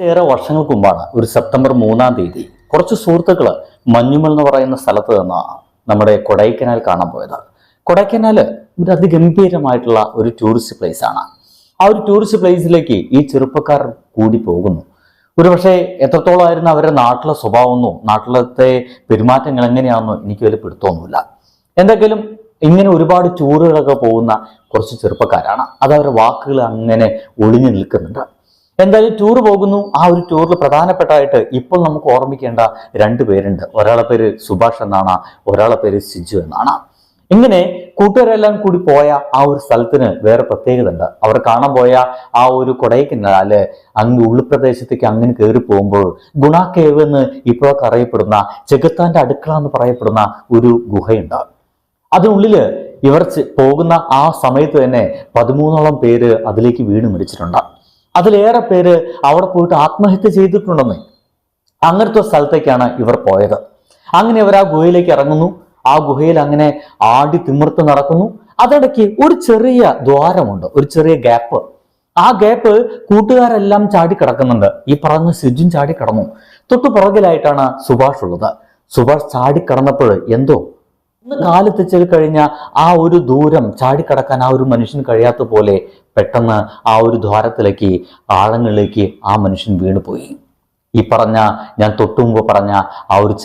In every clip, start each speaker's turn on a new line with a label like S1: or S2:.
S1: ഏറെ വർഷങ്ങൾക്ക് മുമ്പാണ് ഒരു സെപ്റ്റംബർ 3-ാം തീയതി കുറച്ച് സുഹൃത്തുക്കള് മഞ്ഞുമൽ എന്ന് പറയുന്ന സ്ഥലത്ത് നിന്ന് നമ്മുടെ കൊടൈക്കനാൽ കാണാൻ പോയത്. കൊടൈക്കനാല് ഒരു അതിഗംഭീരമായിട്ടുള്ള ഒരു ടൂറിസ്റ്റ് പ്ലേസ് ആണ്. ആ ഒരു ടൂറിസ്റ്റ് പ്ലേസിലേക്ക് ഈ ചെറുപ്പക്കാർ കൂടി പോകുന്നു. ഒരുപക്ഷെ എത്രത്തോളമായിരുന്നു അവരുടെ നാട്ടിലെ സ്വഭാവമെന്നോ നാട്ടിലത്തെ പെരുമാറ്റങ്ങൾ എങ്ങനെയാണെന്നോ എനിക്ക് വലിയ പിടുത്തമൊന്നുമില്ല. എന്തെങ്കിലും ഇങ്ങനെ ഒരുപാട് ടൂറുകളൊക്കെ പോകുന്ന കുറച്ച് ചെറുപ്പക്കാരാണ്. അത് അവരുടെ വാക്കുകൾ അങ്ങനെ ഒളിഞ്ഞു നിൽക്കുന്നുണ്ട്. എന്തായാലും ടൂർ പോകുന്നു. ആ ഒരു ടൂറിൽ പ്രധാനപ്പെട്ടായിട്ട് ഇപ്പോൾ നമുക്ക് ഓർമ്മിക്കേണ്ട 2 പേരുണ്ട്. ഒരാളെ പേര് സുഭാഷ് എന്നാണ്, ഒരാളെ പേര് സിജു എന്നാണ്. ഇങ്ങനെ കൂട്ടുകാരെല്ലാം കൂടി പോയ ആ ഒരു സ്ഥലത്തിന് വേറെ പ്രത്യേകത ഉണ്ട്. അവർ കാണാൻ പോയ ആ ഒരു കൊടൈക്കനാല് അങ്ങ് ഉൾപ്രദേശത്തേക്ക് അങ്ങനെ കയറി പോകുമ്പോൾ ഗുണ കേവ് എന്ന് ഇപ്പോഴൊക്കെ അറിയപ്പെടുന്ന ചെകുത്താന്റെ അടുക്കള എന്ന് പറയപ്പെടുന്ന ഒരു ഗുഹയുണ്ട്. അതിനുള്ളില് ഇവർ പോകുന്ന ആ സമയത്ത് തന്നെ 13ഓളം പേര് അതിലേക്ക് വീണ് മരിച്ചിട്ടുണ്ട്. അതിലേറെ പേര് അവിടെ പോയിട്ട് ആത്മഹത്യ ചെയ്തിട്ടുണ്ടെന്ന്. അങ്ങനത്തെ സ്ഥലത്തേക്കാണ് ഇവർ പോയത്. അങ്ങനെ ഇവർ ആ ഗുഹയിലേക്ക് ഇറങ്ങുന്നു. ആ ഗുഹയിൽ അങ്ങനെ ആടി തിമിർത്ത് നടക്കുന്നു. അതിടയ്ക്ക് ഒരു ചെറിയ ദ്വാരമുണ്ട്, ഒരു ചെറിയ ഗ്യാപ്പ്. ആ ഗ്യാപ്പ് കൂട്ടുകാരെല്ലാം ചാടിക്കിടക്കുന്നുണ്ട്. ഈ പറഞ്ഞ സിജും ചാടിക്കിടന്നു. തൊട്ടു പുറകിലായിട്ടാണ് സുഭാഷ് ഉള്ളത്. സുഭാഷ് ചാടിക്കിടന്നപ്പോൾ എന്തോ കാലെത്തിച്ച് കഴിഞ്ഞ ആ ഒരു ദൂരം ചാടിക്കടക്കാൻ ആ ഒരു മനുഷ്യന് കഴിയാത്ത പോലെ പെട്ടെന്ന് ആ ഒരു ദ്വാരത്തിലേക്ക് ആഴങ്ങളിലേക്ക് ആ മനുഷ്യൻ വീണുപോയി. ഈ പറഞ്ഞ ഞാൻ തൊട്ടു മുമ്പ് പറഞ്ഞ ആ ഒരു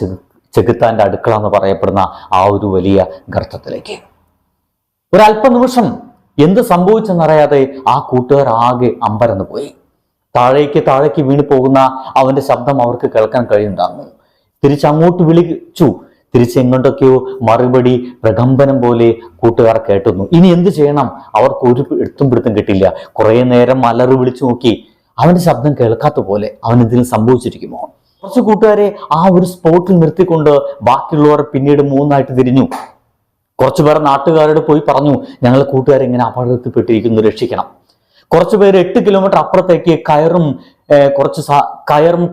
S1: ചെകുത്താന്റെ അടുക്കള എന്ന് പറയപ്പെടുന്ന ആ ഒരു വലിയ ഗർത്തത്തിലേക്ക്. ഒരല്പനിമിഷം എന്ത് സംഭവിച്ചെന്നറിയാതെ ആ കൂട്ടുകാർ ആകെ അമ്പരന്ന് പോയി. താഴേക്ക് വീണു പോകുന്ന അവന്റെ ശബ്ദം അവർക്ക് കേൾക്കാൻ കഴിയുന്നുണ്ടായിരുന്നു. തിരിച്ചങ്ങോട്ട് വിളിച്ചു. തിരിച്ചെങ്ങോട്ടൊക്കെയോ മറുപടി പ്രകമ്പനം പോലെ കൂട്ടുകാർ കേട്ടുന്നു. ഇനി എന്ത് ചെയ്യണം? അവർക്ക് ഒരു പിടുത്തം കിട്ടില്ല. കുറെ നേരം അലറി വിളിച്ചു നോക്കി. അവന്റെ ശബ്ദം കേൾക്കാത്ത പോലെ. അവൻ എന്തെങ്കിലും സംഭവിച്ചിരിക്കുമോ? കുറച്ച് കൂട്ടുകാരെ ആ ഒരു സ്പോട്ടിൽ നിർത്തിക്കൊണ്ട് ബാക്കിയുള്ളവർ പിന്നീട് 3ആയിട്ട് തിരിഞ്ഞു. കുറച്ചുപേർ നാട്ടുകാരോട് പോയി പറഞ്ഞു, ഞങ്ങൾ കൂട്ടുകാരെ ഇങ്ങനെ അപകടത്തിൽപ്പെട്ടിരിക്കുന്നു, രക്ഷിക്കണം. കുറച്ചുപേര് 8 കിലോമീറ്റർ അപ്പുറത്തേക്ക് കയറും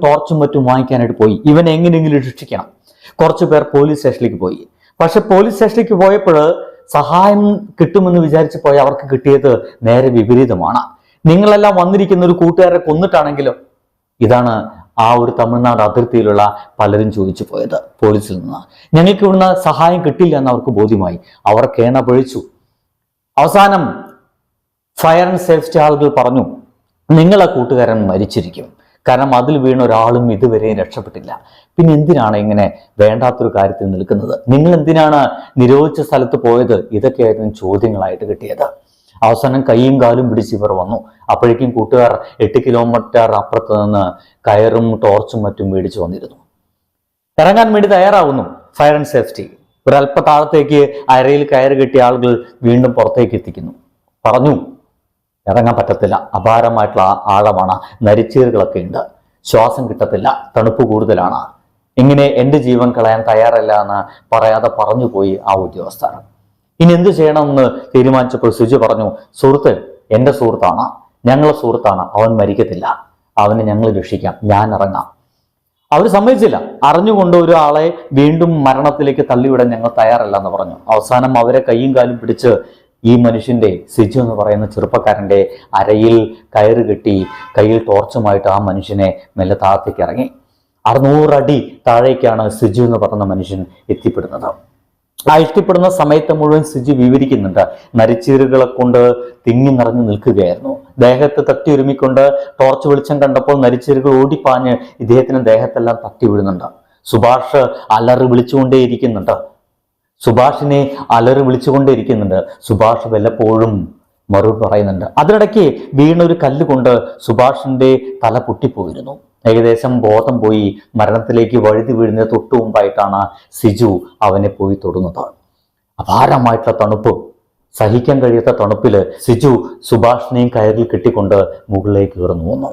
S1: ടോർച്ചും മറ്റും വാങ്ങിക്കാനായിട്ട് പോയി. ഇവനെ എങ്ങനെയെങ്കിലും രക്ഷിക്കണം. കുറച്ചു പേർ പോലീസ് സ്റ്റേഷനിലേക്ക് പോയി. പക്ഷെ പോലീസ് സ്റ്റേഷനിലേക്ക് പോയപ്പോൾ സഹായം കിട്ടുമെന്ന് വിചാരിച്ചു പോയ അവർക്ക് കിട്ടിയത് നേരെ വിപരീതമാണ്. നിങ്ങളെല്ലാം വന്നിരിക്കുന്ന ഒരു കൂട്ടുകാരെ കൊന്നിട്ടാണെങ്കിലോ? ഇതാണ് ആ ഒരു തമിഴ്നാട് അതിർത്തിയിലുള്ള പലരും ചോദിച്ചു പോയത് പോലീസിൽ നിന്ന്. ഞങ്ങൾക്ക് ഇവിടുന്ന് സഹായം കിട്ടില്ല എന്ന് അവർക്ക് ബോധ്യമായി. അവർ കേണ പഴിച്ചു. അവസാനം ഫയർ ആൻഡ് സേഫ്റ്റി ആളുകൾ പറഞ്ഞു, നിങ്ങളെ കൂട്ടുകാരൻ മരിച്ചിരിക്കും. കാരണം അതിൽ വീണ ഒരാളും ഇതുവരെയും രക്ഷപ്പെട്ടില്ല. പിന്നെ എന്തിനാണ് ഇങ്ങനെ വേണ്ടാത്തൊരു കാര്യത്തിൽ നിൽക്കുന്നത്? നിങ്ങൾ എന്തിനാണ് നിരോധിച്ച സ്ഥലത്ത് പോയത്? ഇതൊക്കെയായിരുന്നു ചോദ്യങ്ങളായിട്ട് കിട്ടിയത്. അവസാനം കൈയും കാലും പിടിച്ച് ഇവർ വന്നു. അപ്പോഴേക്കും കൂട്ടുകാർ 8 കിലോമീറ്റർ അപ്പുറത്ത് നിന്ന് കയറും ടോർച്ചും മറ്റും മേടിച്ചു വന്നിരുന്നു. ഇറങ്ങാൻ വേണ്ടി തയ്യാറാവുന്നു. ഫയർ ആൻഡ് സേഫ്റ്റി ഒരല്പ താഴത്തേക്ക് അരയിൽ കയറ് കെട്ടിയ ആളുകൾ വീണ്ടും പുറത്തേക്ക് എത്തിക്കുന്നു. പറഞ്ഞു, ഇറങ്ങാൻ പറ്റത്തില്ല, അപാരമായിട്ടുള്ള ആഴമാണ്, നരിച്ചീറുകളൊക്കെ ഉണ്ട്, ശ്വാസം കിട്ടത്തില്ല, തണുപ്പ് കൂടുതലാണ്. ഇങ്ങനെ എൻ്റെ ജീവൻ കളയാൻ തയ്യാറല്ല എന്ന് പറയാതെ പറഞ്ഞു പോയി ആ ഉദ്യോഗസ്ഥർ. ഇനി എന്ത് ചെയ്യണമെന്ന് തീരുമാനിച്ചപ്പോൾ സിജു പറഞ്ഞു, സുഹൃത്ത് എൻ്റെ സുഹൃത്താണ്, ഞങ്ങളെ സുഹൃത്താണ്, അവൻ മരിക്കത്തില്ല, അവനെ ഞങ്ങൾ രക്ഷിക്കാം, ഞാൻ ഇറങ്ങാം. അവർ സമ്മതിച്ചില്ല. അറിഞ്ഞുകൊണ്ട് ഒരാളെ വീണ്ടും മരണത്തിലേക്ക് തള്ളിവിടാൻ ഞങ്ങൾ തയ്യാറല്ല എന്ന് പറഞ്ഞു. അവസാനം അവരെ കൈയും കാലും പിടിച്ച് ഈ മനുഷ്യന്റെ, സിജു എന്ന് പറയുന്ന ചെറുപ്പക്കാരന്റെ അരയിൽ കയറ് കെട്ടി കയ്യിൽ ടോർച്ചുമായിട്ട് ആ മനുഷ്യനെ മെല്ലെ താഴത്തേക്ക് ഇറങ്ങി. 600 അടി താഴേക്കാണ് സിജു എന്ന് പറയുന്ന മനുഷ്യൻ എത്തിപ്പെടുന്നത്. ആ എത്തിപ്പെടുന്ന സമയത്ത് മുഴുവൻ സിജു വിവരിക്കുന്നുണ്ട്. നരിച്ചീറുകളെ കൊണ്ട് തിങ്ങി നിറഞ്ഞു നിൽക്കുകയായിരുന്നു. ദേഹത്ത് തട്ടി ഒരുമിക്കൊണ്ട് ടോർച്ച് വെളിച്ചം കണ്ടപ്പോൾ നരിച്ചീറുകൾ ഓടിപ്പാഞ്ഞ് ഇദ്ദേഹത്തിന് ദേഹത്തെല്ലാം തട്ടി വീഴുന്നുണ്ട്. സുഭാഷ് അലറി വിളിച്ചുകൊണ്ടേയിരിക്കുന്നുണ്ട്. സുഭാഷ് വല്ലപ്പോഴും മറുപടി പറയുന്നുണ്ട്. അതിനിടയ്ക്ക് വീണൊരു കല്ല് കൊണ്ട് സുഭാഷിന്റെ തല പൊട്ടിപ്പോയിരുന്നു. ഏകദേശം ബോധം പോയി മരണത്തിലേക്ക് വഴുതി വീഴുന്ന തൊട്ടു മുമ്പായിട്ടാണ് സിജു അവനെ പോയി തൊടുന്നത്. അപാരമായിട്ടുള്ള തണുപ്പ്, സഹിക്കാൻ കഴിയാത്ത തണുപ്പില് സിജു സുഭാഷിനെയും കയറിൽ കെട്ടിക്കൊണ്ട് മുകളിലേക്ക് ഉയർന്നു വന്നു.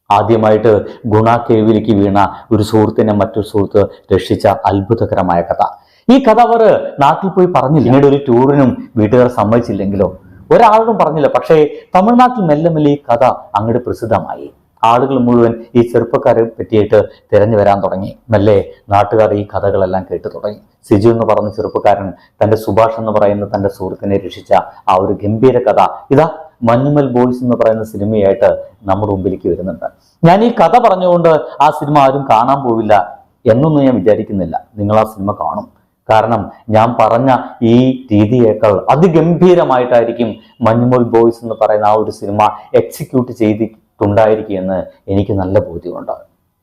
S1: ആദ്യമായിട്ട് ഗുണ കേവിലേക്ക് വീണ ഒരു സുഹൃത്തിനെ മറ്റൊരു സുഹൃത്ത് രക്ഷിച്ച അത്ഭുതകരമായ കഥ. ഈ കഥ അവർ നാട്ടിൽ പോയി പറഞ്ഞില്ല. പിന്നീട് ഒരു ടൂറിനും വീട്ടുകാർ സമ്മതിച്ചില്ലെങ്കിലോ ഒരാളും പറഞ്ഞില്ല. പക്ഷേ തമിഴ്നാട്ടിൽ മെല്ലെ മെല്ലെ ഈ കഥ അങ്ങോട്ട് പ്രസിദ്ധമായി. ആളുകൾ മുഴുവൻ ഈ ചെറുപ്പക്കാരെ പറ്റിയിട്ട് തിരഞ്ഞു വരാൻ തുടങ്ങി. മെല്ലെ നാട്ടുകാർ ഈ കഥകളെല്ലാം കേട്ടു തുടങ്ങി. സിജു എന്ന് പറഞ്ഞ ചെറുപ്പക്കാരൻ തന്റെ സുഭാഷ് എന്ന് പറയുന്ന തന്റെ സുഹൃത്തിനെ രക്ഷിച്ച ആ ഒരു ഗംഭീര കഥ ഇതാ മഞ്ഞുമൽ ബോയ്സ് എന്ന് പറയുന്ന സിനിമയായിട്ട് നമ്മുടെ മുമ്പിലേക്ക് വരുന്നുണ്ട്. ഞാൻ ഈ കഥ പറഞ്ഞുകൊണ്ട് ആ സിനിമ ആരും കാണാൻ പോവില്ല എന്നൊന്നും ഞാൻ വിചാരിക്കുന്നില്ല. നിങ്ങൾ ആ സിനിമ കാണും. കാരണം ഞാൻ പറഞ്ഞ ഈ രീതിയേക്കാൾ അതിഗംഭീരമായിട്ടായിരിക്കും മഞ്ഞുമൽ ബോയ്സ് എന്ന് പറയുന്ന ആ ഒരു സിനിമ എക്സിക്യൂട്ട് ചെയ്തിട്ടുണ്ടായിരിക്കുമെന്ന് എനിക്ക് നല്ല ബോധ്യമുണ്ട്.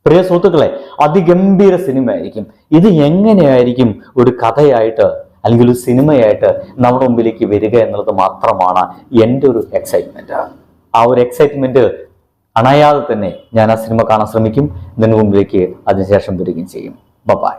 S1: പ്രിയ സുഹൃത്തുക്കളെ, അതിഗംഭീര സിനിമയായിരിക്കും ഇത്. എങ്ങനെയായിരിക്കും ഒരു കഥയായിട്ട് അല്ലെങ്കിൽ ഒരു സിനിമയായിട്ട് നമ്മുടെ മുമ്പിലേക്ക് വരിക എന്നുള്ളത് മാത്രമാണ് എൻ്റെ ഒരു എക്സൈറ്റ്മെന്റ്. ആ ഒരു എക്സൈറ്റ്മെന്റ് അണയാതെ തന്നെ ഞാൻ ആ സിനിമ കാണാൻ ശ്രമിക്കും. ഇതിനു മുമ്പിലേക്ക് അതിനുശേഷം വരികയും ചെയ്യും. ബൈ.